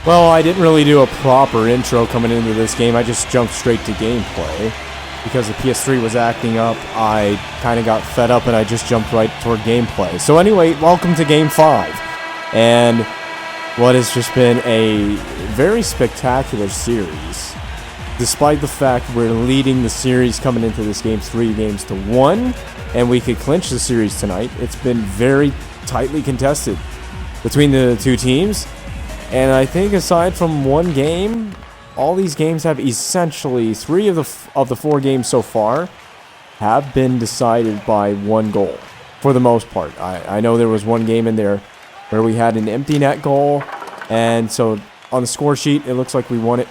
Well, I didn't really do a proper intro coming into this game. I just jumped straight to gameplay. Because the PS3 was acting up, I kind of got fed up and I just jumped right toward gameplay. So anyway, welcome to Game 5. And what has just been a very spectacular series. Despite the fact we're leading the series coming into this game 3-1, and we could clinch the series tonight, it's been very tightly contested between the two teams. And I think aside from one game, all these games have essentially, 3 of the 4 games so far have been decided by one goal, for the most part. I know there was one game in there where we had an empty net goal, and so on the score sheet, it looks like we won it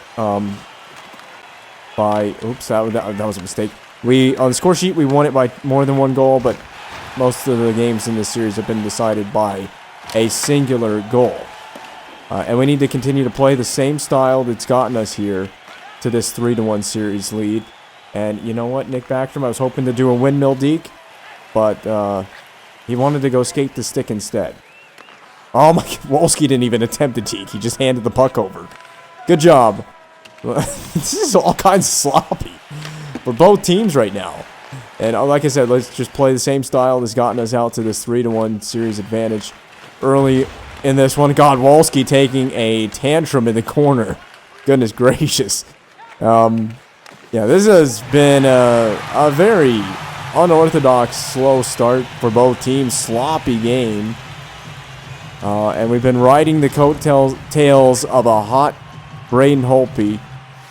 by, oops, that was a mistake. On the score sheet, we won it by more than one goal, but most of the games in this series have been decided by a singular goal. And we need to continue to play the same style that's gotten us here to this 3-1 series lead. And you know what, Nick Backstrom, I was hoping to do a windmill deke, but he wanted to go skate the stick instead. Oh my, Wolski didn't even attempt a deke. He just handed the puck over. Good job. This is all kinds of sloppy for both teams right now. And like I said, let's just play the same style that's gotten us out to this 3-1 series advantage early in this one. God, Wolski taking a tantrum in the corner. Goodness gracious. Yeah, this has been a very unorthodox slow start for both teams. Sloppy game. And we've been riding the coattails of a hot Braden Holtby.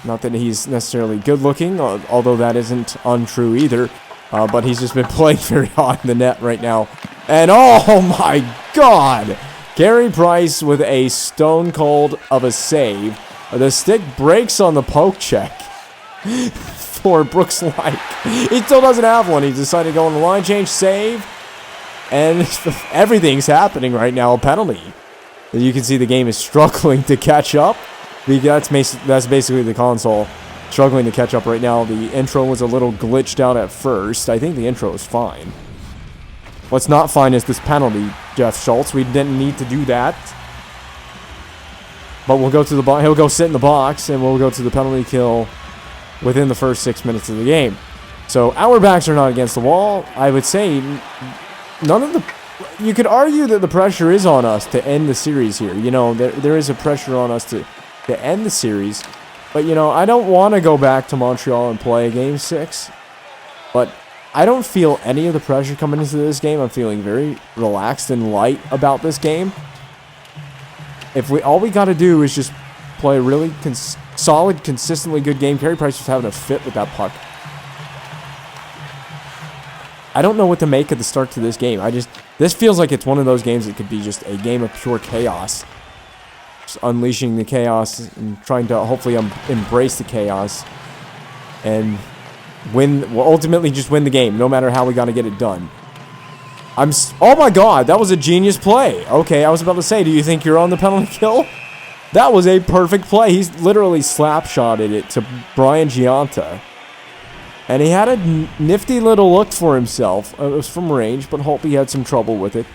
Not that he's necessarily good looking, although that isn't untrue either. But he's just been playing very hot in the net right now. And oh my God! Carey Price with a stone cold of a save. The stick breaks on the poke check for Brooks Like. He still doesn't have one. He decided to go on the line change, save. And everything's happening right now. A penalty. You can see the game is struggling to catch up. That's basically the console struggling to catch up right now. The intro was a little glitched out at first. I think the intro is fine. What's not fine is this penalty, Jeff Schultz. We didn't need to do that. But we'll go to the box. He'll go sit in the box, and we'll go to the penalty kill within the first 6 minutes of the game. So our backs are not against the wall. I would say none of the... You could argue that the pressure is on us to end the series here. You know, there is a pressure on us to end the series. But, you know, I don't want to go back to Montreal and play Game 6. But I don't feel any of the pressure coming into this game. I'm feeling very relaxed and light about this game. All we got to do is just play a really solid, consistently good game. Carey Price was having a fit with that puck. I don't know what to make of the start to this game. This feels like it's one of those games that could be just a game of pure chaos. Just unleashing the chaos and trying to hopefully embrace the chaos and ultimately just win the game, no matter how we got to get it done. Oh my God, that was a genius play. Okay, I was about to say, do you think you're on the penalty kill? That was a perfect play. He's literally slap-shotted it to Brian Giunta. And he had a nifty little look for himself. It was from range, but Holtby had some trouble with it.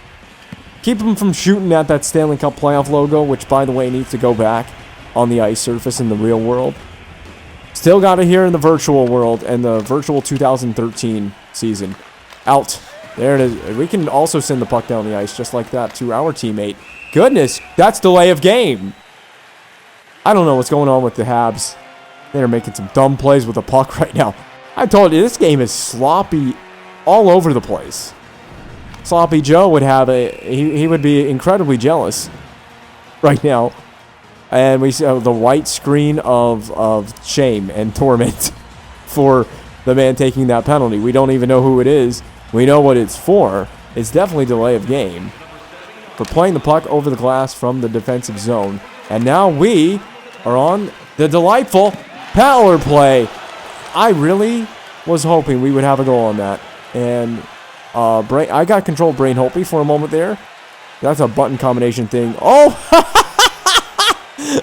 Keep him from shooting at that Stanley Cup playoff logo, which, by the way, needs to go back on the ice surface in the real world. Still got it here in the virtual world and the virtual 2013 season. Out. There it is. We can also send the puck down the ice just like that to our teammate. Goodness, that's delay of game. I don't know what's going on with the Habs. They're making some dumb plays with the puck right now. I told you, this game is sloppy all over the place. Sloppy Joe would have he would be incredibly jealous right now. And we see the white screen of shame and torment for the man taking that penalty. We don't even know who it is. We know what it's for. It's definitely delay of game for playing the puck over the glass from the defensive zone. And now we are on the delightful power play. I really was hoping we would have a goal on that. And I got control of Brain Holtby for a moment there. That's a button combination thing. Oh!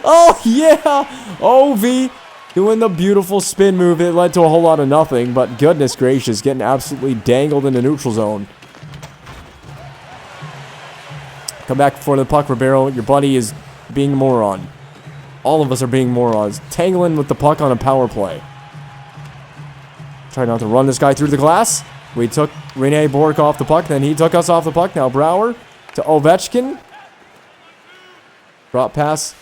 Oh, yeah! OV doing the beautiful spin move. It led to a whole lot of nothing, but goodness gracious, getting absolutely dangled in the neutral zone. Come back for the puck, Ribeiro. Your buddy is being a moron. All of us are being morons. Tangling with the puck on a power play. Try not to run this guy through the glass. We took Rene Bourque off the puck. Then he took us off the puck. Now Brouwer to Ovechkin. Drop pass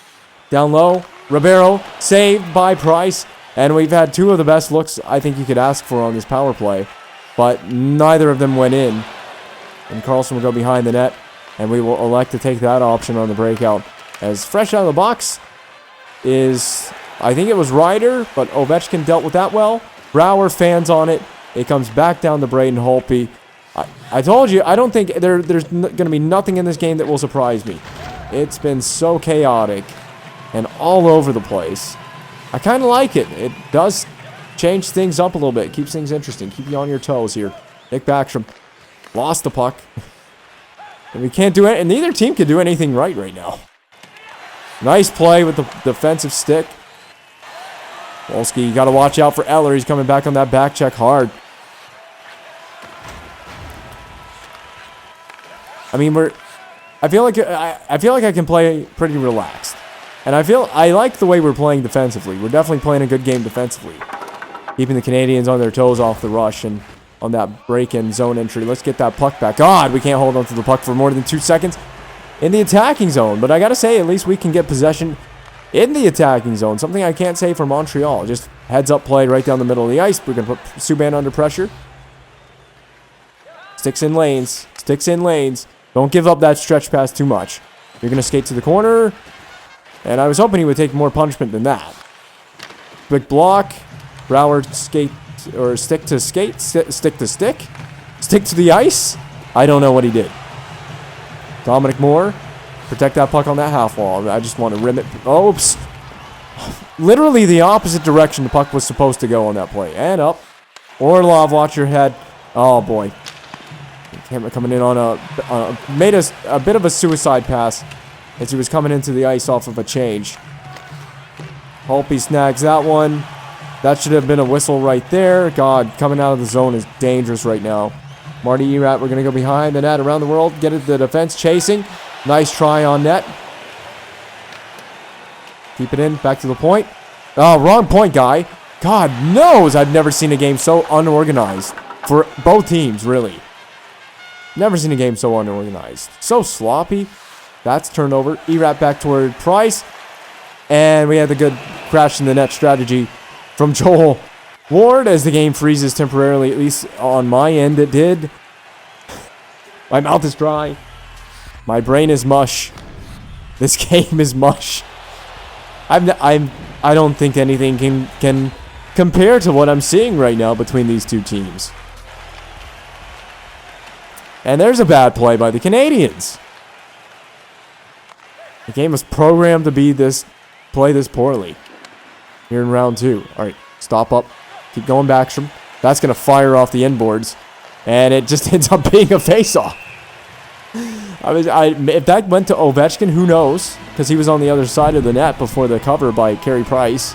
down low. Ribeiro saved by Price. And we've had two of the best looks I think you could ask for on this power play. But neither of them went in. And Carlson will go behind the net. And we will elect to take that option on the breakout. As fresh out of the box is, I think it was Ryder, but Ovechkin dealt with that well. Brouwer fans on it. It comes back down to Braden Holtby. I told you, I don't think there's going to be nothing in this game that will surprise me. It's been so chaotic and all over the place. I kind of like it. It does change things up a little bit. Keeps things interesting. Keep you on your toes here. Nick Backstrom lost the puck. And we can't do it, and neither team can do anything right now. Nice play with the defensive stick. Wolski, you got to watch out for Eller. He's coming back on that back check hard. I mean, I feel like I can play pretty relaxed, and I like the way we're playing defensively. We're definitely playing a good game defensively, keeping the Canadiens on their toes off the rush and on that break-in zone entry. Let's get that puck back. God, we can't hold on to the puck for more than 2 seconds in the attacking zone. But I got to say, at least we can get possession in the attacking zone. Something I can't say for Montreal. Just heads-up play right down the middle of the ice. We're going to put Subban under pressure. Sticks in lanes. Sticks in lanes. Don't give up that stretch pass too much. You're going to skate to the corner. And I was hoping he would take more punishment than that. Quick block. Brouwer skate. Or stick to skate, stick to stick, stick to the ice. I don't know what he did. Dominic Moore, protect that puck on that half wall. I just want to rim it. Oops. Literally the opposite direction the puck was supposed to go on that play. And up. Orlov, watch your head. Oh boy. Coming in on made us a bit of a suicide pass as he was coming into the ice off of a change. Holtby snags that one. That should have been a whistle right there. God, coming out of the zone is dangerous right now. Marty Erat, we're going to go behind the net around the world. Get it to the defense, chasing. Nice try on net. Keep it in, back to the point. Oh, wrong point, guy. God knows I've never seen a game so unorganized. For both teams, really. Never seen a game so unorganized. So sloppy. That's turnover. Erat back toward Price. And we had the good crash in the net strategy from Joel Ward as the game freezes temporarily, at least on my end it did. My mouth is dry. My brain is mush. This game is mush. I don't think anything can compare to what I'm seeing right now between these two teams. And there's a bad play by the Canadiens. The game was programmed to play this poorly. Here in round 2. All right, stop up. Keep going, Backstrom. That's going to fire off the inboards. And it just ends up being a face-off. If that went to Ovechkin, who knows? Because he was on the other side of the net before the cover by Carey Price.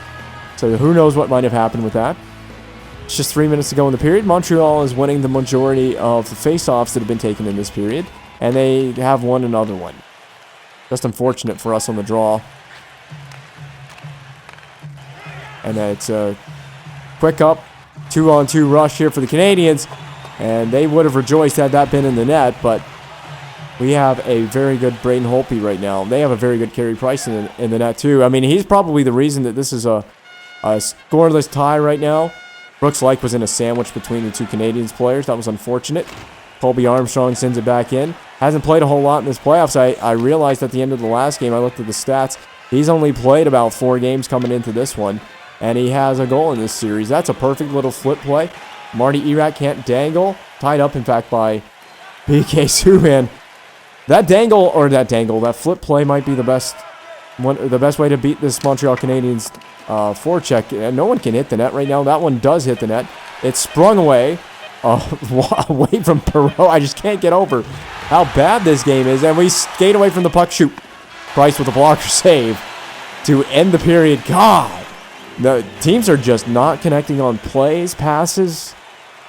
So who knows what might have happened with that. It's just 3 minutes to go in the period. Montreal is winning the majority of the face-offs that have been taken in this period. And they have won another one. Just unfortunate for us on the draw. And it's a quick up, 2-on-2 rush here for the Canadiens. And they would have rejoiced had that been in the net, but we have a very good Braden Holtby right now. They have a very good Carey Price in the net too. I mean, he's probably the reason that this is a scoreless tie right now. Brooks Lake was in a sandwich between the two Canadiens players. That was unfortunate. Colby Armstrong sends it back in. Hasn't played a whole lot in this playoffs. I realized at the end of the last game, I looked at the stats. He's only played about 4 games coming into this one. And he has a goal in this series. That's a perfect little flip play. Marty Erat can't dangle. Tied up, in fact, by PK Subban. That flip play might be the best way to beat this Montreal Canadiens forecheck. And no one can hit the net right now. That one does hit the net. It's sprung away. Away from Perreault. I just can't get over how bad this game is. And we skate away from the puck. Shoot. Price with a blocker save to end the period. God. The teams are just not connecting on plays, passes.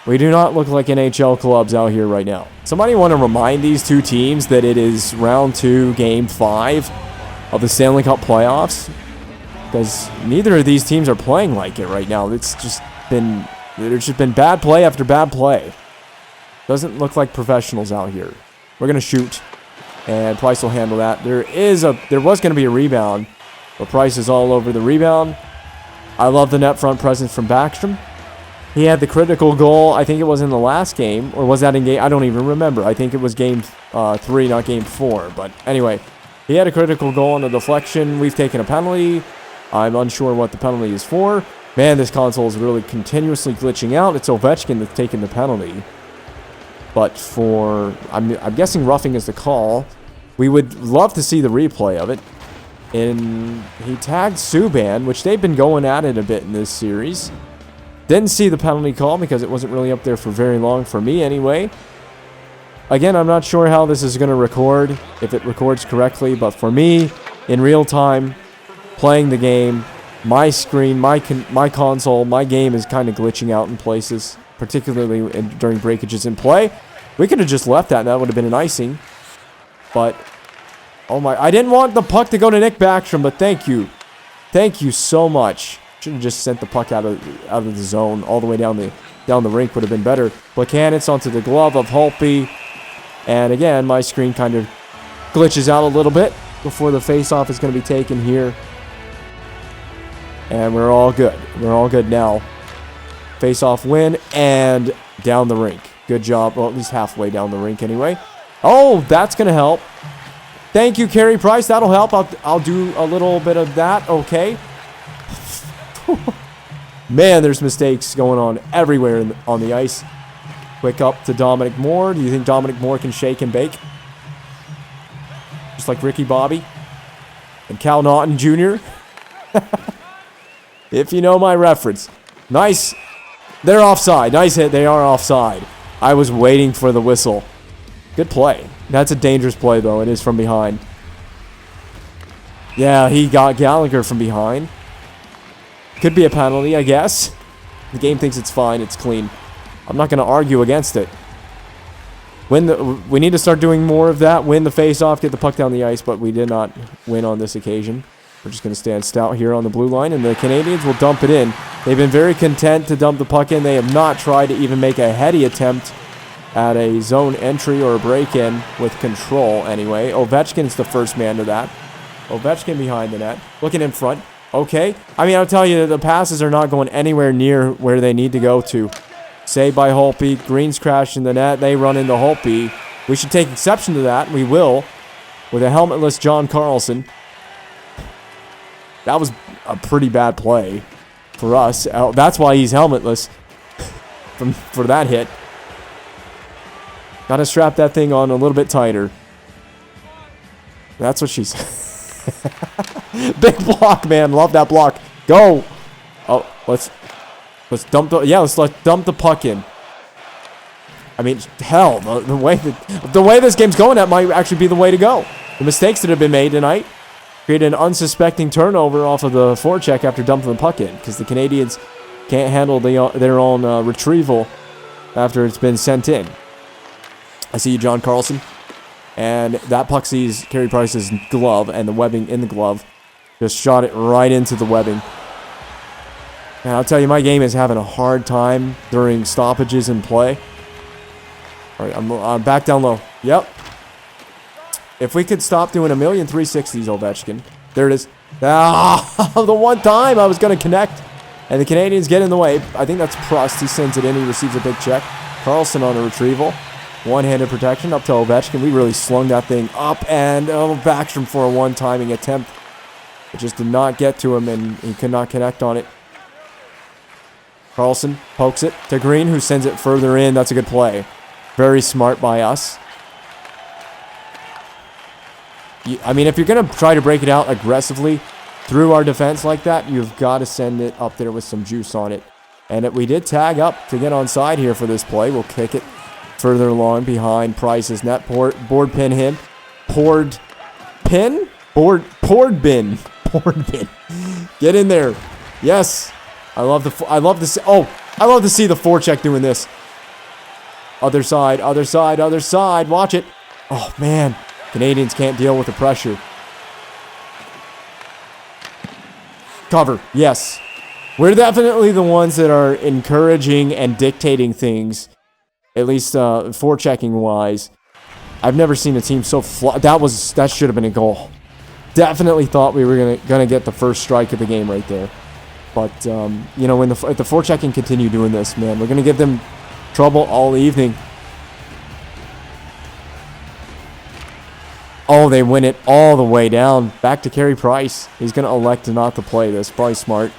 We do not look like NHL clubs out here right now. Somebody want to remind these two teams that it is round 2, game 5 of the Stanley Cup playoffs? because neither of these teams are playing like it right now. There's just been bad play after bad play. Doesn't look like professionals out here. We're going to shoot, and Price will handle that. There was going to be a rebound, but Price is all over the rebound. I love the net front presence from Backstrom. He had the critical goal. I think it was in the last game, or was that in game? I don't even remember. I think it was game 3, not game 4. But anyway, he had a critical goal on a deflection. We've taken a penalty. I'm unsure what the penalty is for. Man, this console is really continuously glitching out. It's Ovechkin that's taking the penalty. But I'm guessing roughing is the call. We would love to see the replay of it. And he tagged Subban, which they've been going at it a bit in this series. Didn't see the penalty call because it wasn't really up there for very long for me anyway. Again, I'm not sure how this is going to record, if it records correctly, but for me, in real time, playing the game, my screen, my console, my game is kind of glitching out in places, particularly during breakages in play. We could have just left that and that would have been an icing. But, oh my, I didn't want the puck to go to Nick Backstrom, but thank you. Thank you so much. Should have just sent the puck out of the zone all the way down the rink would have been better. Buchanan's onto the glove of Holtby. And again, my screen kind of glitches out a little bit before the face-off is going to be taken here. And we're all good. We're all good now. Face-off win and down the rink. Good job. Well, at least halfway down the rink anyway. Oh, that's going to help. Thank you, Carey Price. That'll help. I'll do a little bit of that. Okay. Man, there's mistakes going on everywhere on the ice. Quick up to Dominic Moore. Do you think Dominic Moore can shake and bake? Just like Ricky Bobby and Cal Naughton Jr. If you know my reference. Nice. They're offside. Nice hit. They are offside. I was waiting for the whistle. Good play. That's a dangerous play, though. It is from behind. Yeah, he got Gallagher from behind. Could be a penalty, I guess. The game thinks it's fine. It's clean. I'm not going to argue against it. We need to start doing more of that. Win the face-off, get the puck down the ice, but we did not win on this occasion. We're just going to stand stout here on the blue line, and the Canadiens will dump it in. They've been very content to dump the puck in. They have not tried to even make a heady attempt at a zone entry or a break-in with control anyway. Ovechkin's the first man to that. Ovechkin behind the net, looking in front. Okay. I mean, I'll tell you, the passes are not going anywhere near where they need to go to. Saved by Holtby. Green's crashed in the net. They run into Holtby. We should take exception to that. We will. With a helmetless John Carlson. That was a pretty bad play for us. That's why he's helmetless for that hit. Got to strap that thing on a little bit tighter. That's what she said. Big block, man. Love that block. Go. Oh, let's dump the let's dump the puck in. I mean, hell, the way this game's going, that might actually be the way to go. The mistakes that have been made tonight created an unsuspecting turnover off of the forecheck after dumping the puck in, because the Canadiens can't handle their own retrieval after it's been sent in. I see you, John Carlson. And that puck sees Carey Price's glove, and the webbing in the glove just shot it right into the webbing. And I'll tell you, my game is having a hard time during stoppages in play. All right, I'm back down low. Yep. If we could stop doing 1,360s, Ovechkin. There it is. Ah, the one time I was going to connect, and the Canadiens get in the way. I think that's Prust. He sends it in. He receives a big check. Carlson on a retrieval. One-handed protection up to Ovechkin. We really slung that thing up, and Backstrom for a one-timing attempt. It just did not get to him, and he could not connect on it. Carlson pokes it to Green, who sends it further in. That's a good play. Very smart by us. I mean, if you're going to try to break it out aggressively through our defense like that, you've got to send it up there with some juice on it. And we did tag up to get onside here for this play. We'll kick it further along behind Price's net. Board pin him. Poured bin. Get in there. Yes. I love to see the forecheck doing this. Other side. Watch it. Oh, man. Canadiens can't deal with the pressure. Cover. Yes. We're definitely the ones that are encouraging and dictating things, at least forechecking wise. I've never seen a team so that should have been a goal. Definitely thought we were gonna get the first strike of the game right there. But when if the forechecking continue doing this, man, we're gonna give them trouble all evening. Oh, they win it all the way down. Back to Carey Price. He's gonna elect not to play this. Probably smart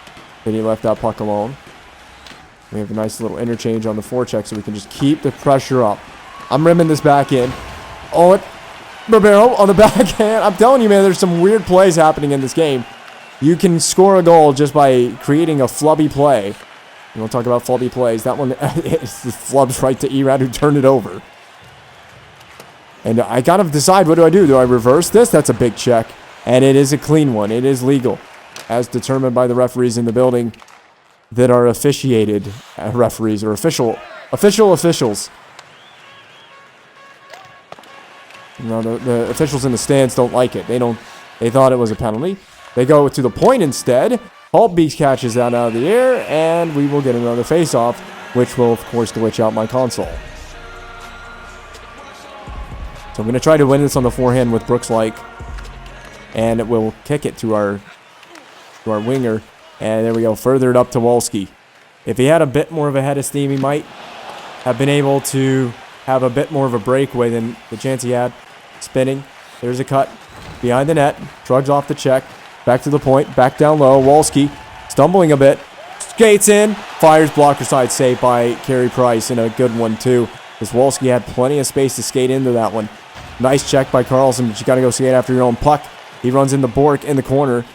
that he left that puck alone. We have a nice little interchange on the forecheck so we can just keep the pressure up. I'm rimming this back in. Oh, Ribeiro on the backhand. I'm telling you, man, there's some weird plays happening in this game. You can score a goal just by creating a flubby play. You want to talk about flubby plays? That one, it flubs right to Erad, who turned it over. And I got to decide, what do? Do I reverse this? That's a big check. And it is a clean one. It is legal, as determined by the referees in the building that are officiated referees or officials. No, the officials in the stands don't like it. They thought it was a penalty. They go to the point instead. Holtby catches that out of the air, and we will get another face-off, which will, of course, glitch out my console. So I'm going to try to win this on the forehand with Brooks-like, and we'll kick it to our winger. And there we go, further it up to Wolski. If he had a bit more of a head of steam, he might have been able to have a bit more of a breakaway than the chance he had. Spinning. There's a cut behind the net. Shrugs off the check. Back to the point. Back down low. Wolski stumbling a bit. Skates in. Fires blocker side save by Carey Price, and a good one too, because Wolski had plenty of space to skate into that one. Nice check by Carlson, but you got to go skate after your own puck. He runs into Bork in the corner.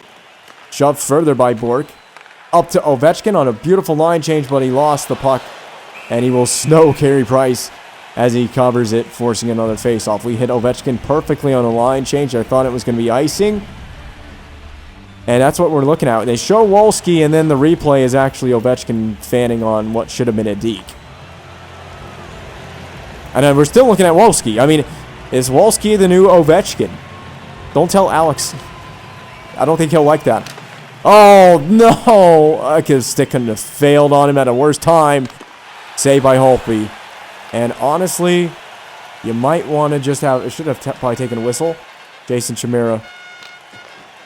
Shoved further by Bork. Up to Ovechkin on a beautiful line change, but he lost the puck, and he will snow Carey Price as he covers it, forcing another face-off. We hit Ovechkin perfectly on a line change. I thought it was going to be icing. And that's what we're looking at. They show Wolski, and then the replay is actually Ovechkin fanning on what should have been a deke. And then we're still looking at Wolski. I mean, is Wolski the new Ovechkin? Don't tell Alex. I don't think he'll like that. Oh, no! Because stick couldn't have failed on him at a worse time. Saved by Holtby. And honestly, you might want to just have... It should have probably taken a whistle. Jason Chimera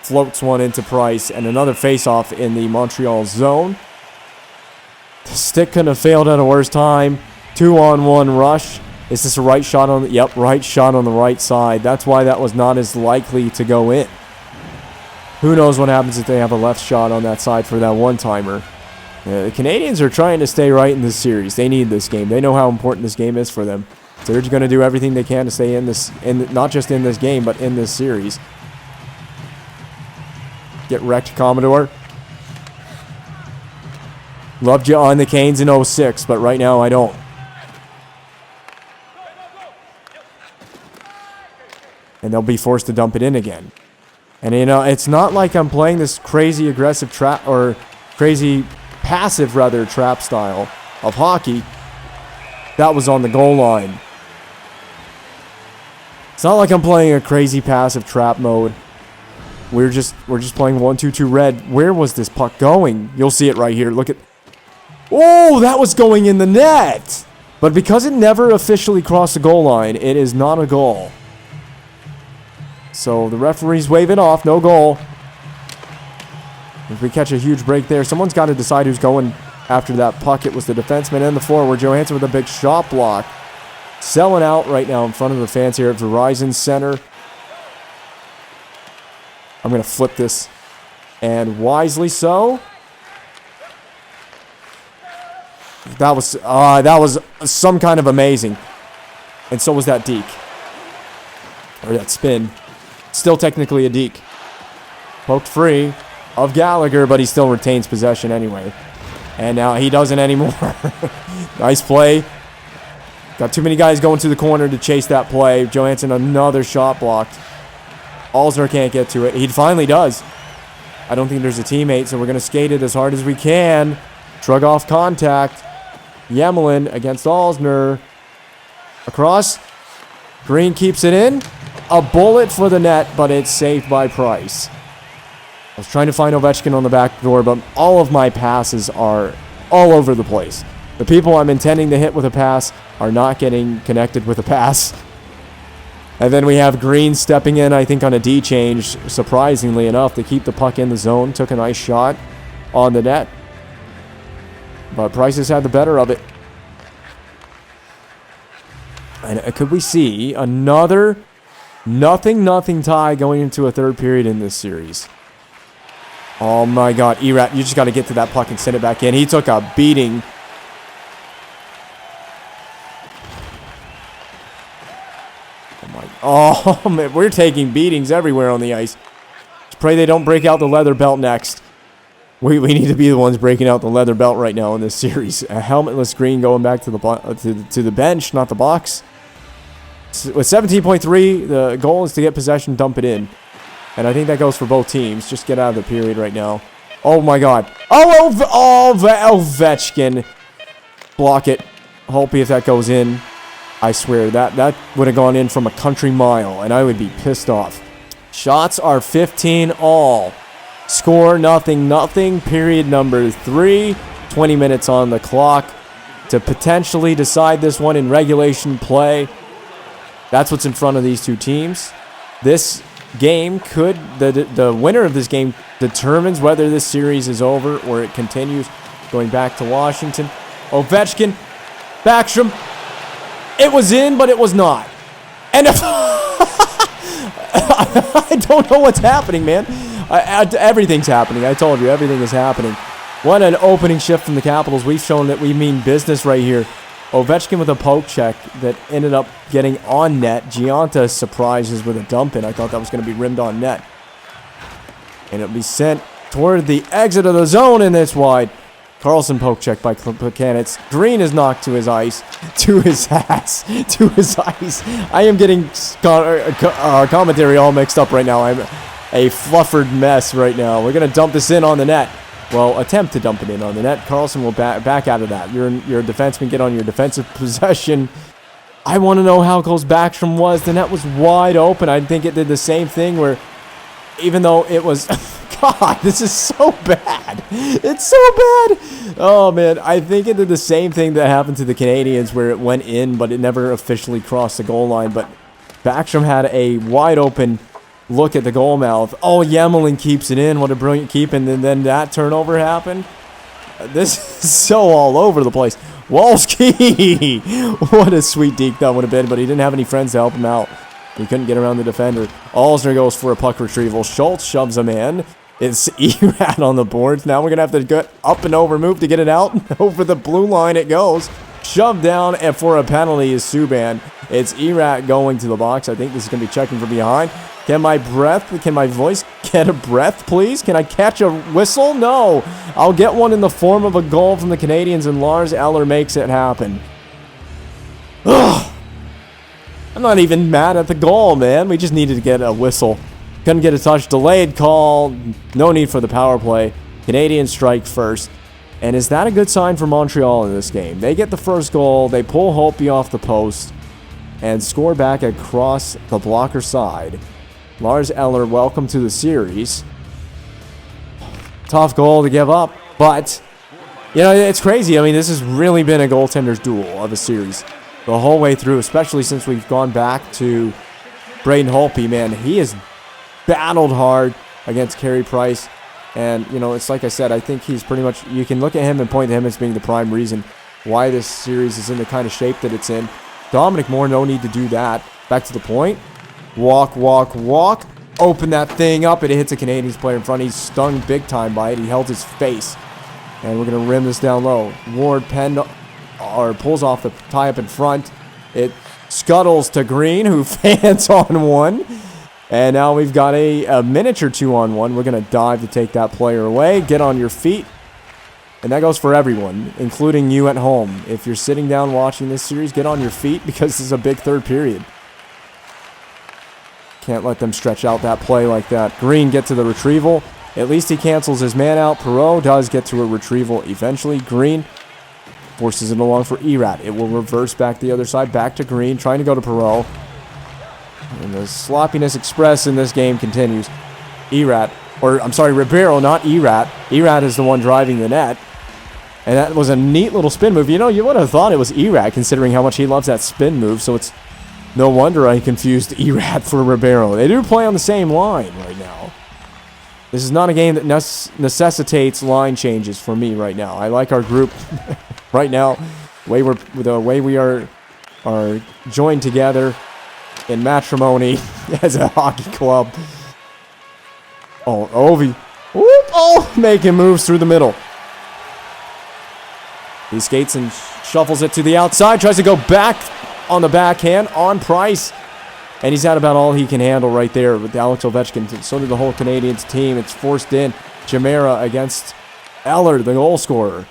floats one into Price. And another face-off in the Montreal zone. The stick couldn't have failed at a worse time. 2-on-1 rush. Is this a right shot on... Yep, right shot on the right side. That's why that was not as likely to go in. Who knows what happens if they have a left shot on that side for that one-timer. The Canadiens are trying to stay right in this series. They need this game. They know how important this game is for them. So they're just going to do everything they can to stay in this, not just in this game, but in this series. Get wrecked, Commodore. Loved you on the Canes in 06, but right now I don't. And they'll be forced to dump it in again. And, you know, it's not like I'm playing this crazy aggressive trap, or crazy passive, rather, trap style of hockey. That was on the goal line. It's not like I'm playing a crazy passive trap mode. We're just playing 1-2-2 red. Where was this puck going? You'll see it right here. Look at... Oh, that was going in the net! But because it never officially crossed the goal line, it is not a goal. So the referees wave it off. No goal. If we catch a huge break there, someone's got to decide who's going after that puck. It was the defenseman and the forward. Johansson with a big shot block. Selling out right now in front of the fans here at Verizon Center. I'm going to flip this. And wisely so. That was some kind of amazing. And so was that deke. Or that spin. Still technically a deke. Poked free of Gallagher, but he still retains possession anyway. And now he doesn't anymore. Nice play. Got too many guys going to the corner to chase that play. Johansson, another shot blocked. Alzner can't get to it. He finally does. I don't think there's a teammate, so we're going to skate it as hard as we can. Shrug off contact. Yemelin against Alzner. Across. Green keeps it in. A bullet for the net, but it's saved by Price. was trying to find Ovechkin on the back door, but all of my passes are all over the place. The people I'm intending to hit with a pass are not getting connected with a pass. And then we have Green stepping in, I think, on a D change, surprisingly enough, to keep the puck in the zone. Took a nice shot on the net. But Price has had the better of it. And could we see another nothing tie going into a third period in this series? Oh my God, Erat, you just got to get to that puck and send it back in. He took a beating. Oh man, we're taking beatings everywhere on the ice. Just pray they don't break out the leather belt next. We need to be the ones breaking out the leather belt right now in this series. A helmetless Green going back to the bench, not the box. With 17.3, the goal is to get possession, dump it in. And I think that goes for both teams. Just get out of the period right now. Oh my God. Ovechkin. Block it. Holtby, if that goes in. I swear, that would have gone in from a country mile, and I would be pissed off. Shots are 15 all. Score nothing. Period number 3. 20 minutes on the clock to potentially decide this one in regulation play. That's what's in front of these two teams. This game could, the winner of this game determines whether this series is over or it continues going back to Washington. Ovechkin, Backstrom. It was in, but it was not. And I don't know what's happening, man. Everything's happening. I told you, everything is happening. What an opening shift from the Capitals. We've shown that we mean business right here. Ovechkin with a poke check that ended up getting on net. Gianta surprises with a dump in. I thought that was going to be rimmed on net. And it'll be sent toward the exit of the zone, and it's wide. Carlson poke check by Buchanitz. Green is knocked to his ice. To his ass. To his ice. I am getting commentary all mixed up right now. I'm a fluffered mess right now. We're going to dump this in on the net. Well, attempt to dump it in on the net. Carlson will back out of that. You're a defenseman. Get on your defensive possession. I want to know how close Backstrom was. The net was wide open. I think it did the same thing where, even though it was... God, this is so bad. It's so bad. Oh, man. I think it did the same thing that happened to the Canadiens where it went in, but it never officially crossed the goal line. But Backstrom had a wide open look at the goal mouth. Oh, Yemelin keeps it in. What a brilliant keep. And then that turnover happened. This is so all over the place. Wolski. What a sweet deke that would have been, but he didn't have any friends to help him out. He couldn't get around the defender. Alsner goes for a puck retrieval. Schultz shoves him in. It's Erat on the boards. Now we're going to have to get up and over move to get it out. Over the blue line it goes. Shoved down, and for a penalty is Subban. It's Erat going to the box. I think this is going to be checking from behind. Can my voice get a breath, please? Can I catch a whistle? No. I'll get one in the form of a goal from the Canadiens, and Lars Eller makes it happen. Ugh. I'm not even mad at the goal, man. We just needed to get a whistle. Couldn't get a touch. Delayed call. No need for the power play. Canadiens strike first. And is that a good sign for Montreal in this game? They get the first goal. They pull Holtby off the post and score back across the blocker side. Lars Eller, welcome to the series. Tough goal to give up, but, you know, it's crazy. I mean, this has really been a goaltender's duel of a series the whole way through, especially since we've gone back to Braden Holtby. Man, he has battled hard against Carey Price. And, you know, it's like I said, I think he's pretty much, you can look at him and point to him as being the prime reason why this series is in the kind of shape that it's in. Dominic Moore, no need to do that. Back to the point. Walk. Open that thing up. It hits a Canadiens player in front. He's stung big time by it. He held his face. And we're going to rim this down low. Ward pulls off the tie up in front. It scuttles to Green, who fans on one. And now we've got a miniature 2-on-1. We're going to dive to take that player away. Get on your feet. And that goes for everyone, including you at home. If you're sitting down watching this series, get on your feet because this is a big third period. Can't let them stretch out that play like that. Green get to the retrieval. At least he cancels his man out. Perreault does get to a retrieval eventually. Green forces it along for Erat. It will reverse back the other side. Back to Green, trying to go to Perreault. And the sloppiness express in this game continues. Erat Or, I'm sorry, Ribeiro, not Erat. Erat is the one driving the net. And that was a neat little spin move. You know, you would have thought it was Erat, considering how much he loves that spin move. So it's no wonder I confused Erat for Ribeiro. They do play on the same line right now. This is not a game that necessitates line changes for me right now. I like our group right now. The way we are joined together in matrimony as a hockey club. Oh, Ovi. Whoop, oh, making moves through the middle. He skates and shuffles it to the outside. Tries to go back on the backhand on Price. And he's had about all he can handle right there with Alex Ovechkin. So did the whole Canadiens team. It's forced in. Chimera against Eller, the goal scorer.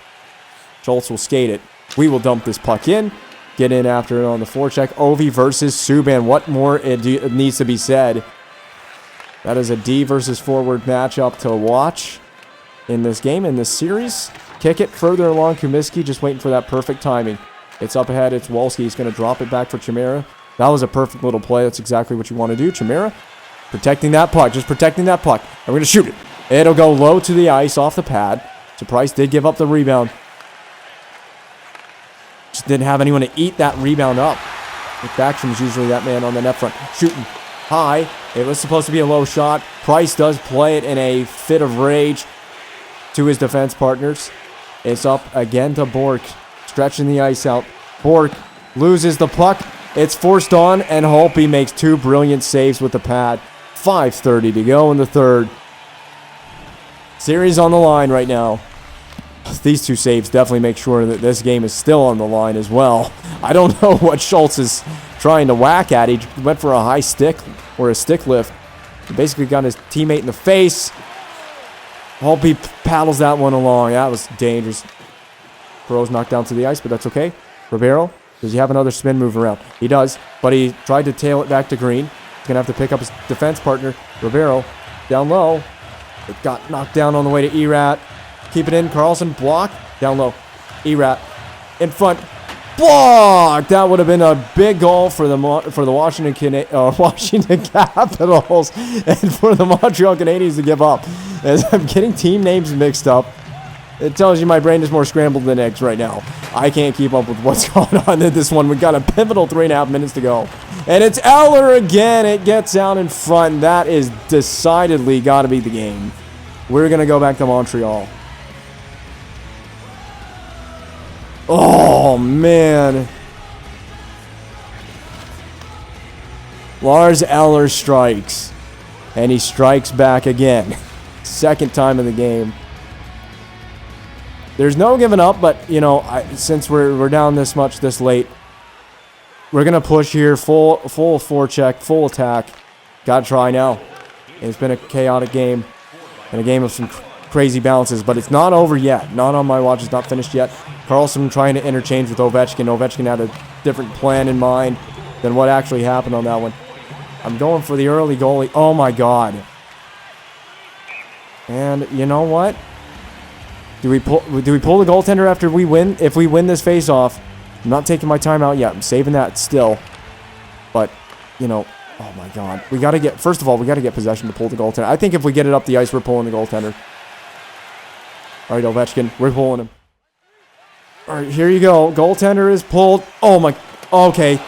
Schultz will skate it. We will dump this puck in. Get in after it on the forecheck. Ovi versus Subban. What more it needs to be said? That is a D versus forward matchup to watch in this game, in this series. Kick it further along. Kumiski just waiting for that perfect timing. It's up ahead. It's Wolski. He's going to drop it back for Chimera. That was a perfect little play. That's exactly what you want to do. Chimera protecting that puck. Just protecting that puck. And we're going to shoot it. It'll go low to the ice off the pad. So Price did give up the rebound. Just didn't have anyone to eat that rebound up. With Backstrom's usually that man on the net front. Shooting high. It was supposed to be a low shot. Price does play it in a fit of rage to his defense partners. It's up again to Bork. Stretching the ice out. Bork loses the puck. It's forced on, and Holtby makes two brilliant saves with the pad. 5:30 to go in the third. Series on the line right now. These two saves definitely make sure that this game is still on the line as well. I don't know what Schultz is trying to whack at. He went for a high stick or a stick lift. He basically got his teammate in the face. Holtby paddles that one along. That was dangerous. Perot's knocked down to the ice, but that's okay. Ribeiro, does he have another spin move around? He does, but he tried to tail it back to Green. He's going to have to pick up his defense partner. Ribeiro, down low. It got knocked down on the way to Erat. Keep it in. Carlson, block. Down low. Erat, in front. Block! That would have been a big goal for the Washington Capitals and for the Montreal Canadiens to give up. As I'm getting team names mixed up, it tells you my brain is more scrambled than eggs right now. I can't keep up with what's going on in this one. We've got a pivotal 3.5 minutes to go. And it's Eller again. It gets out in front. That is decidedly got to be the game. We're going to go back to Montreal. Oh, man. Lars Eller strikes. And he strikes back again. Second time in the game. There's no giving up, but, you know, since we're down this much this late, we're going to push here. Full forecheck, full attack. Got to try now. It's been a chaotic game and a game of some crazy bounces, but it's not over yet. Not on my watch. It's not finished yet. Carlson trying to interchange with Ovechkin. Ovechkin had a different plan in mind than what actually happened on that one. I'm going for the early goalie. Oh, my God. And you know what? Do we pull the goaltender after we win? If we win this face-off, I'm not taking my time out yet. I'm saving that still. But, you know, oh, my God. We got to get, first of all, we got to get possession to pull the goaltender. I think if we get it up the ice, we're pulling the goaltender. All right, Ovechkin, we're pulling him. All right, here you go. Goaltender is pulled. Oh, my. Okay.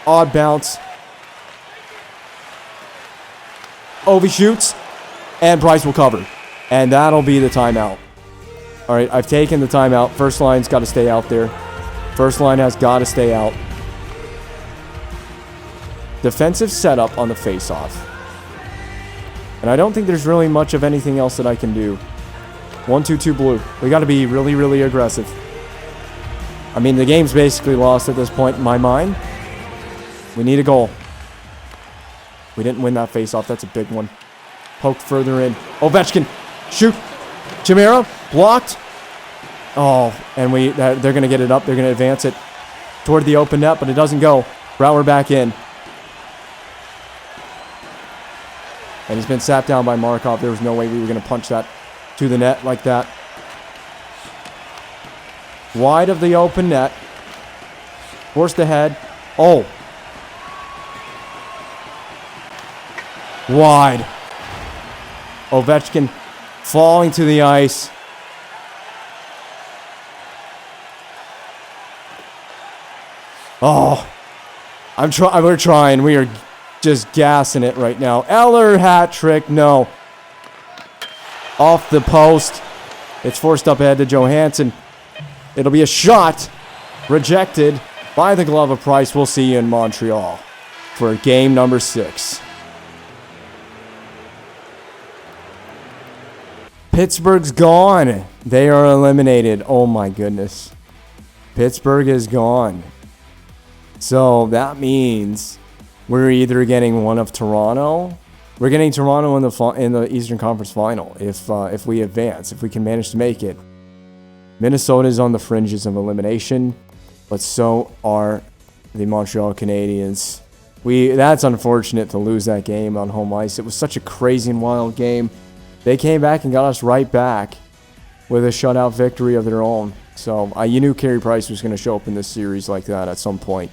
Odd bounce. Ovi shoots. And Price will cover. And that'll be the timeout. All right, I've taken the timeout. First line's got to stay out there. First line has got to stay out. Defensive setup on the face-off. And I don't think there's really much of anything else that I can do. 1-2-2 blue. We got to be really, really aggressive. I mean, the game's basically lost at this point in my mind. We need a goal. We didn't win that face-off. That's a big one. Poked further in. Ovechkin. Shoot. Chimera. Blocked. Oh, and they're going to get it up. They're going to advance it toward the open net, but it doesn't go. Brouwer back in. And he's been sat down by Markov. There was no way we were going to punch that to the net like that. Wide of the open net. Forced ahead. Oh. Wide. Ovechkin falling to the ice. Oh, we're trying. We are just gassing it right now. Eller hat trick. No. Off the post. It's forced up ahead to Johansson. It'll be a shot. Rejected by the glove of Price. We'll see you in Montreal for game number 6. Pittsburgh's gone. They are eliminated. Oh my goodness. Pittsburgh is gone. So that means we're either getting one of Toronto. We're getting Toronto in the Eastern Conference Final if we advance, if we can manage to make it. Minnesota is on the fringes of elimination, but so are the Montreal Canadiens. That's unfortunate to lose that game on home ice. It was such a crazy and wild game. They came back and got us right back with a shutout victory of their own. So you knew Carey Price was going to show up in this series like that at some point.